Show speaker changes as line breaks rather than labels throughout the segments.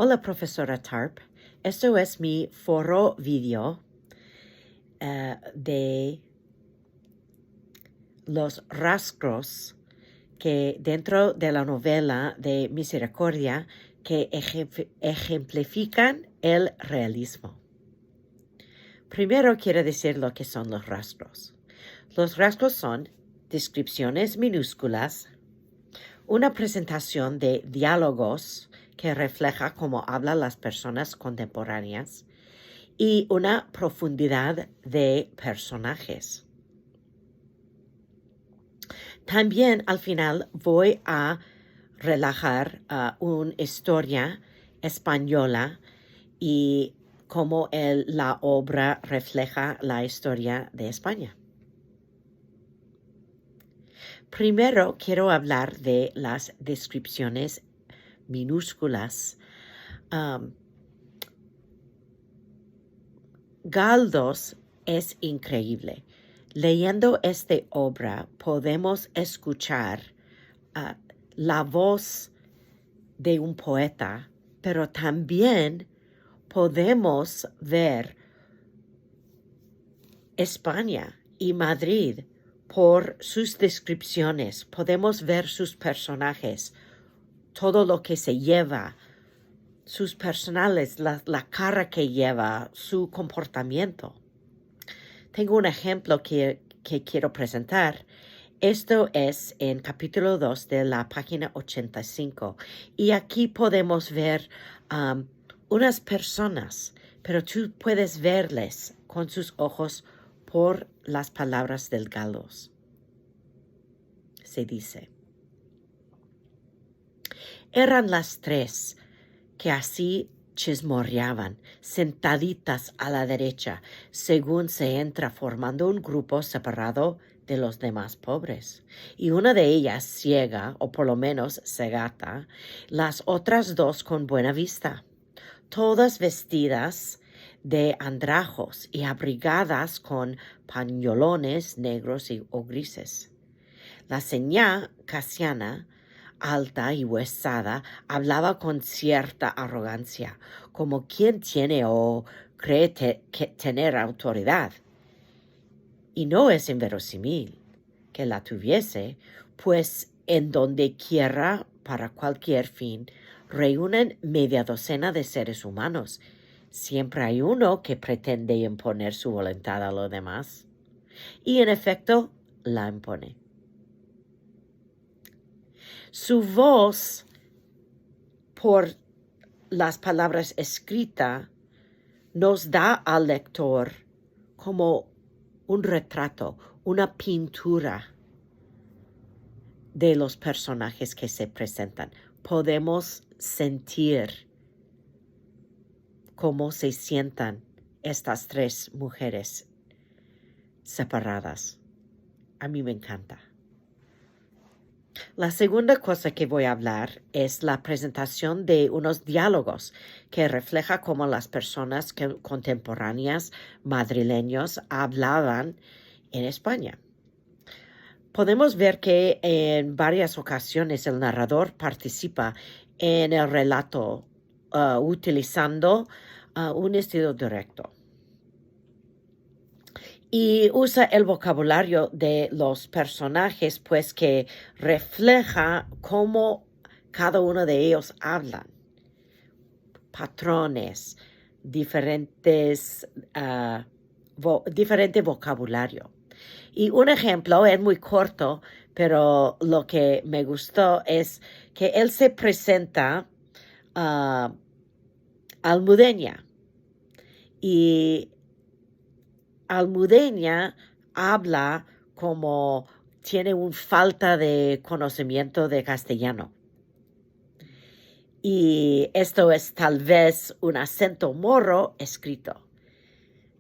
Hola, profesora Tarp. Esto es mi foro video de los rasgos que dentro de la novela de Misericordia que ejemplifican el realismo. Primero quiero decir lo que son los rasgos. Los rasgos son descripciones minúsculas, una presentación de diálogos que refleja cómo hablan las personas contemporáneas y una profundidad de personajes. También al final voy a relajar una historia española y cómo la obra refleja la historia de España. Primero quiero hablar de las descripciones minúsculas. Galdós es increíble. Leyendo esta obra podemos escuchar la voz de un poeta, pero también podemos ver España y Madrid por sus descripciones. Podemos ver sus personajes, todo lo que se lleva, sus personales, la cara que lleva, su comportamiento. Tengo un ejemplo que quiero presentar. Esto es en capítulo 2 de la página 85. Y aquí podemos ver unas personas, pero tú puedes verles con sus ojos por las palabras del Galdós. Se dice: eran las tres que así chismorreaban, sentaditas a la derecha, según se entra formando un grupo separado de los demás pobres. Y una de ellas ciega, o por lo menos cegata, las otras dos con buena vista, todas vestidas de andrajos y abrigadas con pañolones negros o grises. La señá Casiana, alta y huesada, hablaba con cierta arrogancia, como quien tiene o cree tener autoridad. Y no es inverosímil que la tuviese, pues en donde quiera, para cualquier fin, reúnen media docena de seres humanos. Siempre hay uno que pretende imponer su voluntad a los demás. Y en efecto, la impone. Su voz, por las palabras escritas, nos da al lector como un retrato, una pintura de los personajes que se presentan. Podemos sentir cómo se sientan estas tres mujeres separadas. A mí me encanta. La segunda cosa que voy a hablar es la presentación de unos diálogos que refleja cómo las personas contemporáneas madrileños hablaban en España. Podemos ver que en varias ocasiones el narrador participa en el relato utilizando un estilo directo. Y usa el vocabulario de los personajes, pues que refleja cómo cada uno de ellos hablan. Patrones, diferente vocabulario. Y un ejemplo es muy corto, pero lo que me gustó es que él se presenta almudeña. Y almudeña habla como tiene una falta de conocimiento de castellano. Y esto es tal vez un acento morro escrito.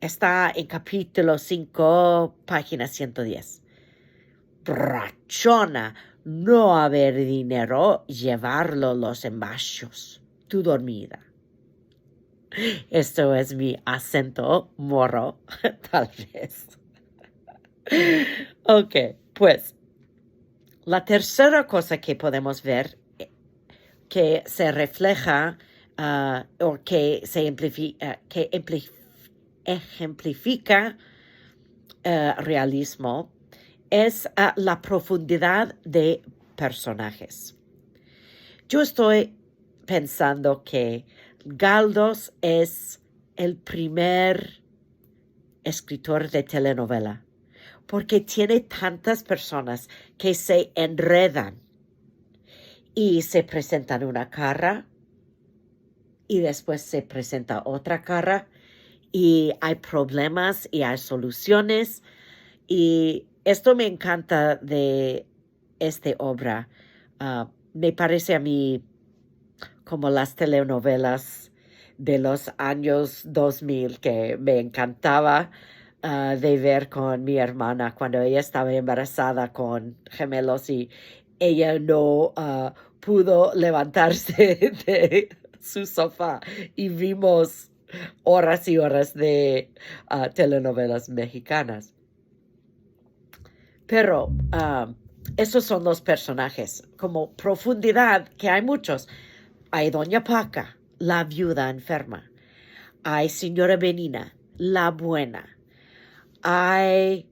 Está en capítulo 5, página 110. Rachona, no haber dinero, llevarlo los embachos. Tú dormida. Esto es mi acento morro, tal vez. Ok, pues la tercera cosa que podemos ver que se refleja o que ejemplifica realismo es la profundidad de personajes. Yo estoy pensando que Galdós es el primer escritor de telenovela, porque tiene tantas personas que se enredan y se presentan una cara y después se presenta otra cara y hay problemas y hay soluciones, y esto me encanta de esta obra. Me parece a mí como las telenovelas de los años 2000 que me encantaba de ver con mi hermana cuando ella estaba embarazada con gemelos y ella no pudo levantarse de su sofá, y vimos horas y horas de telenovelas mexicanas. Pero esos son los personajes, como profundidad, que hay muchos. Hay Doña Paca, la viuda enferma. Hay Señora Benina, la buena. Hay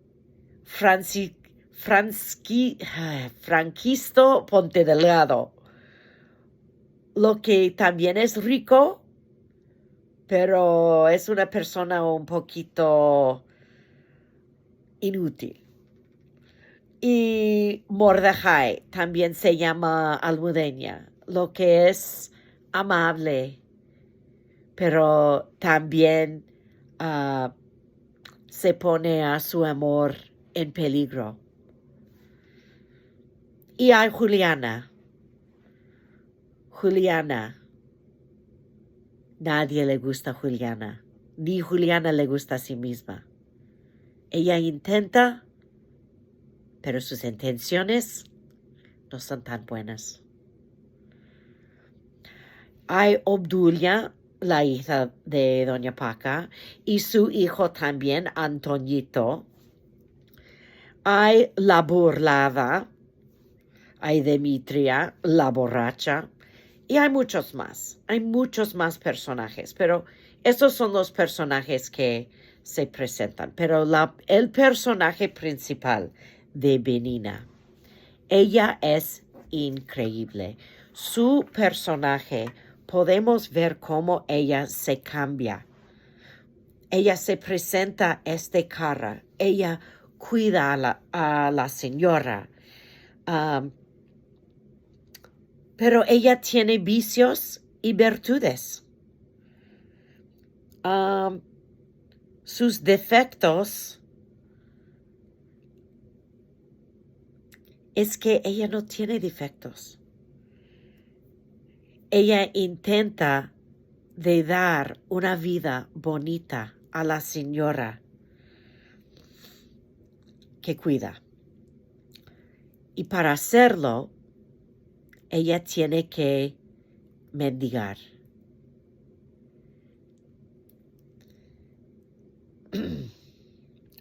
Franquisto Ponte Delgado, lo que también es rico, pero es una persona un poquito inútil. Y Mordejai también se llama Almudeña, lo que es amable, pero también se pone a su amor en peligro. Y hay Juliana. Nadie le gusta a Juliana, ni Juliana le gusta a sí misma. Ella intenta, pero sus intenciones no son tan buenas. Hay Obdulia, la hija de Doña Paca, y su hijo también, Antoñito. Hay la burlada, hay Demetria, la borracha, y hay muchos más. Hay muchos más personajes, pero estos son los personajes que se presentan. Pero el personaje principal de Benina, ella es increíble. Su personaje, podemos ver cómo ella se cambia. Ella se presenta esta cara. Ella cuida a la señora. Pero ella tiene vicios y virtudes. Sus defectos es que ella no tiene defectos. Ella intenta de dar una vida bonita a la señora que cuida. Y para hacerlo, ella tiene que mendigar.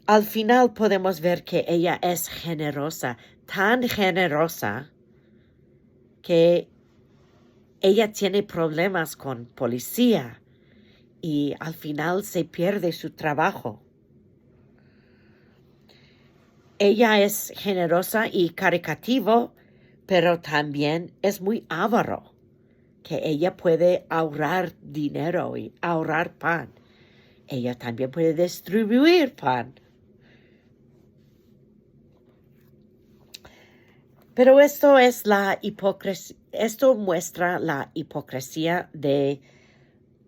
Al final podemos ver que ella es generosa, tan generosa que ella tiene problemas con policía y al final se pierde su trabajo. Ella es generosa y caritativo, pero también es muy avaro, que ella puede ahorrar dinero y ahorrar pan. Ella también puede distribuir pan. Pero esto es la hipocresía, esto muestra la hipocresía de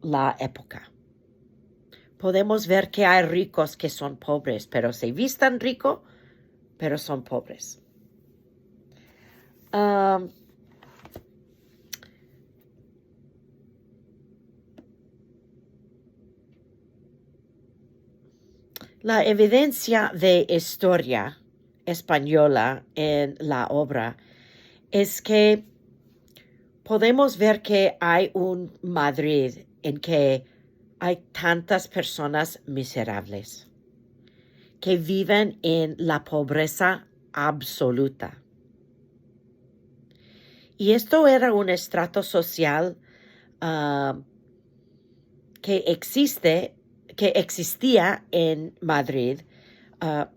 la época. Podemos ver que hay ricos que son pobres, pero se vistan ricos, pero son pobres. La evidencia de historia española en la obra es que podemos ver que hay un Madrid en que hay tantas personas miserables que viven en la pobreza absoluta. Y esto era un estrato social ah, que existía en Madrid ah,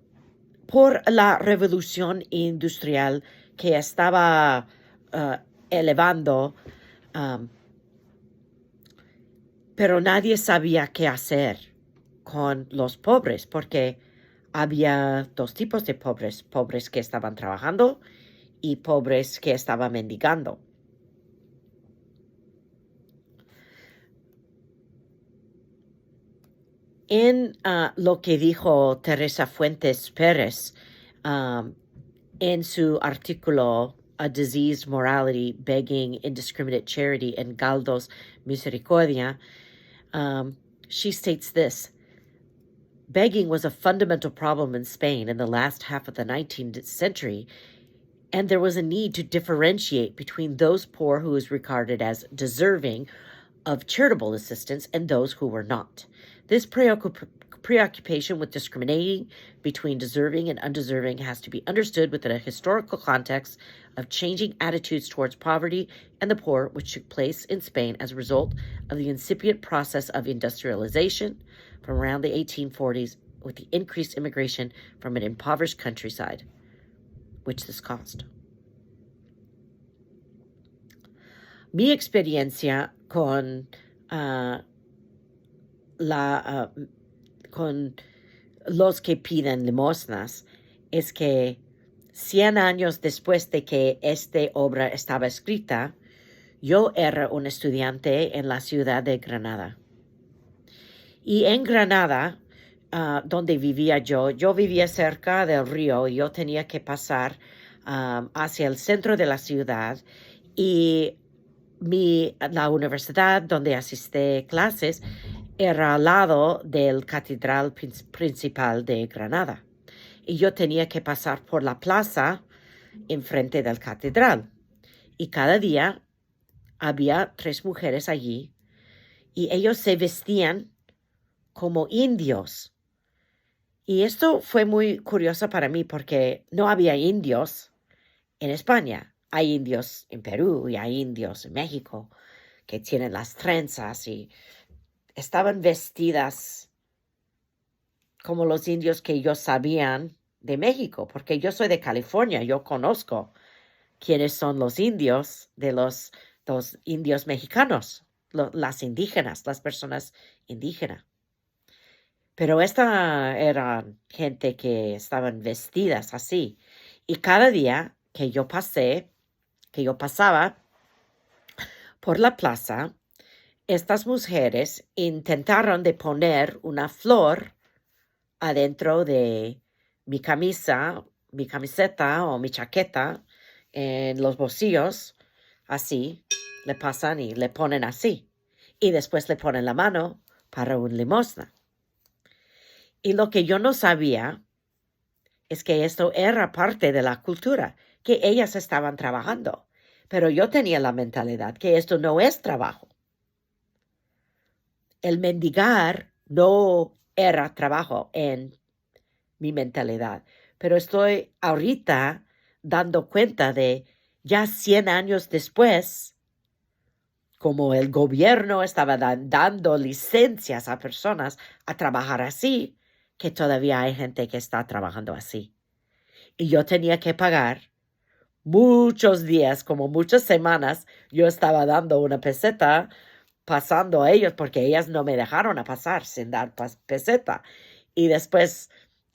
por la revolución industrial que estaba elevando, um, pero nadie sabía qué hacer con los pobres, porque había dos tipos de pobres: pobres que estaban trabajando y pobres que estaban mendigando. En lo que dijo Teresa Fuentes Pérez en su artículo A Diseased Morality, Begging Indiscriminate Charity and Galdo's Misericordia, she states this: begging was a fundamental problem in Spain in the last half of the 19th century, and there was a need to differentiate between those poor who was regarded as deserving of charitable assistance and those who were not. This preoccupation with discriminating between deserving and undeserving has to be understood within a historical context of changing attitudes towards poverty and the poor, which took place in Spain as a result of the incipient process of industrialization from around the 1840s, with the increased immigration from an impoverished countryside, which this caused. Mi experiencia con con los que piden limosnas es que 100 años después de que esta obra estaba escrita, yo era un estudiante en la ciudad de Granada. Y en Granada, donde vivía yo vivía cerca del río y yo tenía que pasar hacia el centro de la ciudad, y la universidad donde asistí clases era al lado del catedral principal de Granada. Y yo tenía que pasar por la plaza enfrente del catedral. Y cada día había 3 mujeres allí y ellos se vestían como indios. Y esto fue muy curioso para mí porque no había indios en España. Hay indios en Perú y hay indios en México que tienen las trenzas y estaban vestidas como los indios que ellos sabían de México, porque yo soy de California, yo conozco quiénes son los indios de los indios mexicanos, las indígenas, las personas indígenas. Pero esta eran gente que estaban vestidas así. Y cada día que yo pasaba por la plaza, estas mujeres intentaron de poner una flor adentro de mi camiseta o mi chaqueta, en los bolsillos, así, le pasan y le ponen así. Y después le ponen la mano para un limosna. Y lo que yo no sabía es que esto era parte de la cultura, que ellas estaban trabajando. Pero yo tenía la mentalidad que esto no es trabajo. El mendigar no era trabajo en mi mentalidad. Pero estoy ahorita dando cuenta de, ya 100 años después, como el gobierno estaba dando licencias a personas a trabajar así, que todavía hay gente que está trabajando así. Y yo tenía que pagar muchos días, como muchas semanas, yo estaba dando una peseta pasando a ellos porque ellas no me dejaron a pasar sin dar peseta. Y después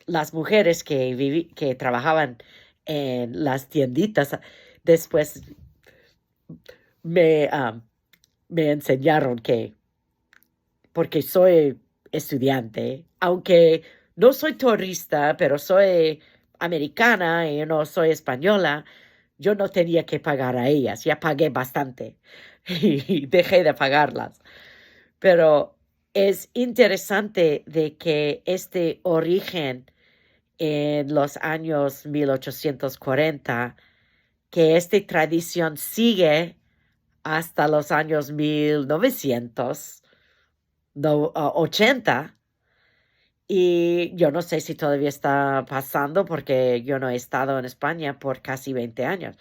las mujeres que trabajaban en las tienditas, después me enseñaron que, porque soy estudiante, aunque no soy turista, pero soy americana y no soy española, yo no tenía que pagar a ellas. Ya pagué bastante y dejé de pagarlas. Pero es interesante de que este origen en los años 1840, que esta tradición sigue hasta los años 1980. Y yo no sé si todavía está pasando porque yo no he estado en España por casi 20 años,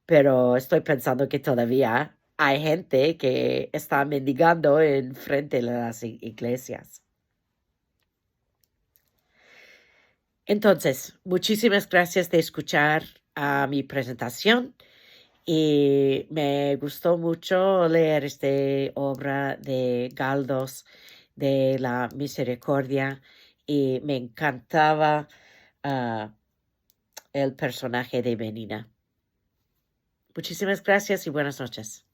pero estoy pensando que todavía hay gente que está mendigando en frente de las iglesias. Entonces, muchísimas gracias de escuchar a mi presentación y me gustó mucho leer esta obra de Galdós de la Misericordia y me encantaba el personaje de Benina. Muchísimas gracias y buenas noches.